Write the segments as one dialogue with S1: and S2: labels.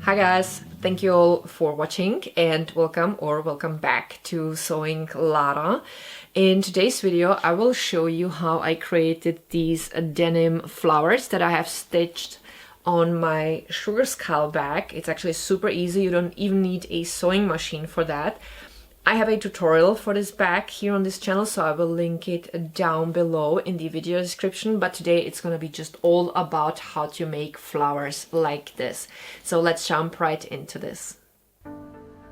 S1: Hi guys, thank you all for watching and welcome back to Sewing Lara. In today's video I will show you how I created these denim flowers that I have stitched on my sugar skull bag. It's actually super easy, you don't even need a sewing machine for that. I have a tutorial for this bag here on this channel, so I will link it down below in the video description, but today it's going to be just all about how to make flowers like this. So let's jump right into this.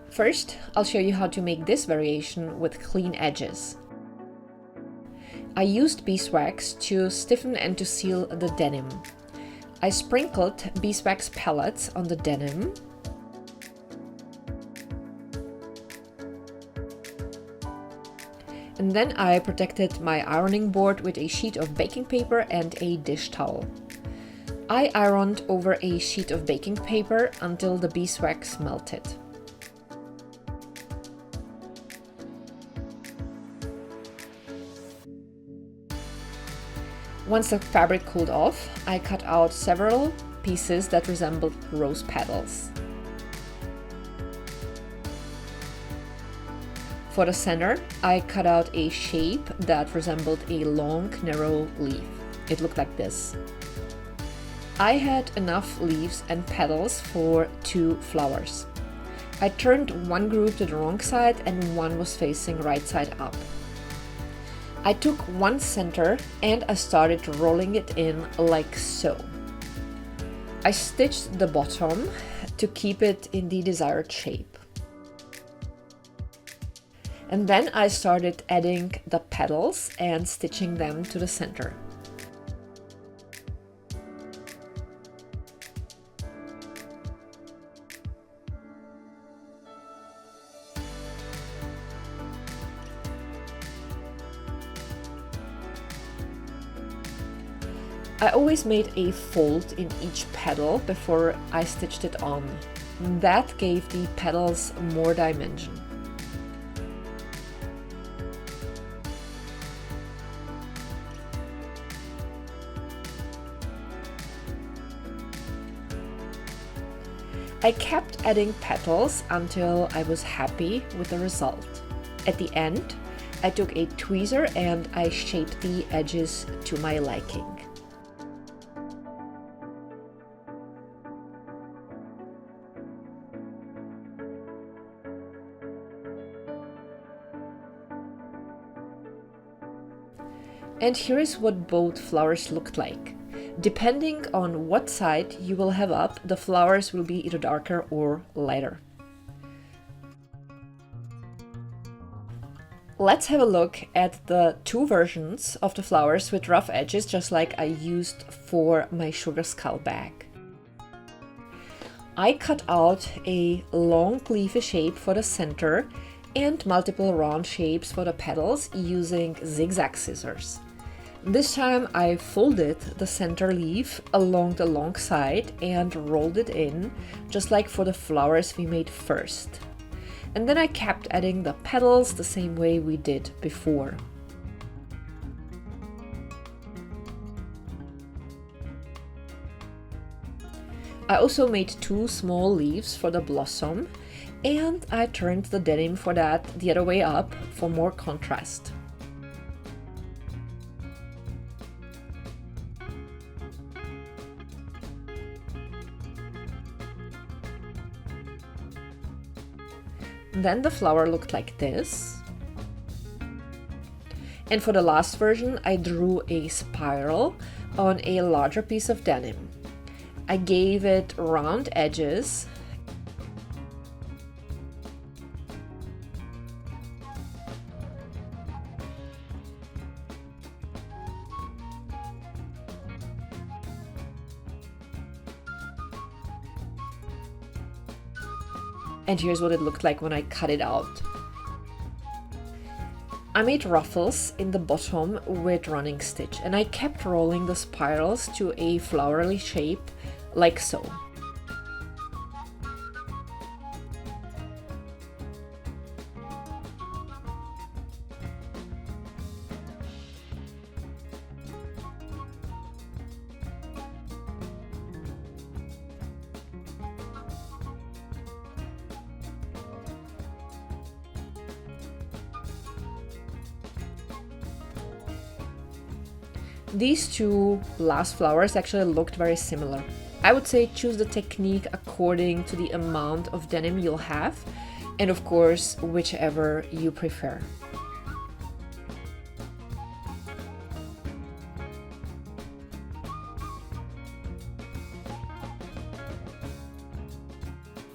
S1: First, I'll show you how to make this variation with clean edges. I used beeswax to stiffen and to seal the denim. I sprinkled beeswax pellets on the denim. And then I protected my ironing board with a sheet of baking paper and a dish towel. I ironed over a sheet of baking paper until the beeswax melted. Once the fabric cooled off, I cut out several pieces that resembled rose petals. For the center, I cut out a shape that resembled a long, narrow leaf. It looked like this. I had enough leaves and petals for 2 flowers. I turned one group to the wrong side and one was facing right side up. I took one center and I started rolling it in like so. I stitched the bottom to keep it in the desired shape. And then I started adding the petals and stitching them to the center. I always made a fold in each petal before I stitched it on. That gave the petals more dimension. I kept adding petals until I was happy with the result. At the end, I took a tweezer and I shaped the edges to my liking. And here is what both flowers looked like. Depending on what side you will have up, the flowers will be either darker or lighter. Let's have a look at the 2 versions of the flowers with rough edges, just like I used for my sugar skull bag. I cut out a long leafy shape for the center and multiple round shapes for the petals using zigzag scissors. This time I folded the center leaf along the long side and rolled it in, just like for the flowers we made first. And then I kept adding the petals the same way we did before. I also made 2 small leaves for the blossom, and I turned the denim for that the other way up for more contrast. Then the flower looked like this. And for the last version, I drew a spiral on a larger piece of denim. I gave it round edges. And here's what it looked like when I cut it out. I made ruffles in the bottom with running stitch, and I kept rolling the spirals to a flowery shape like so. these two last flowers actually looked very similar. I would say choose the technique according to the amount of denim you'll have, and of course, whichever you prefer.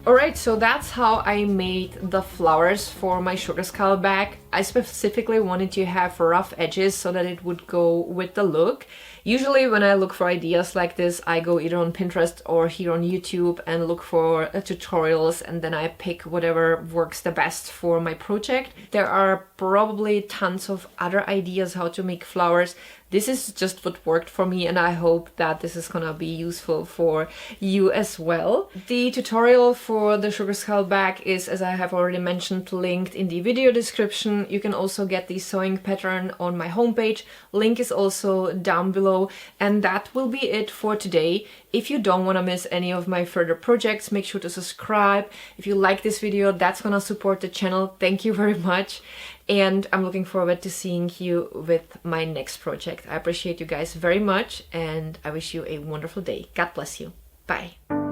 S1: Alright, so that's how I made the flowers for my sugar skull bag. I specifically wanted to have rough edges so that it would go with the look. Usually when I look for ideas like this, I go either on Pinterest or here on YouTube and look for tutorials, and then I pick whatever works the best for my project. There are probably tons of other ideas how to make flowers. This is just what worked for me, and I hope that this is gonna be useful for you as well. The tutorial for the sugar skull bag is, as I have already mentioned, linked in the video description. You can also get the sewing pattern on my homepage. Link is also down below, and that will be it for today. If you don't want to miss any of my further projects, make sure to subscribe. If you like this video, that's gonna support the channel. Thank you very much. And I'm looking forward to seeing you with my next project. I appreciate you guys very much, and I wish you a wonderful day. God bless you. Bye.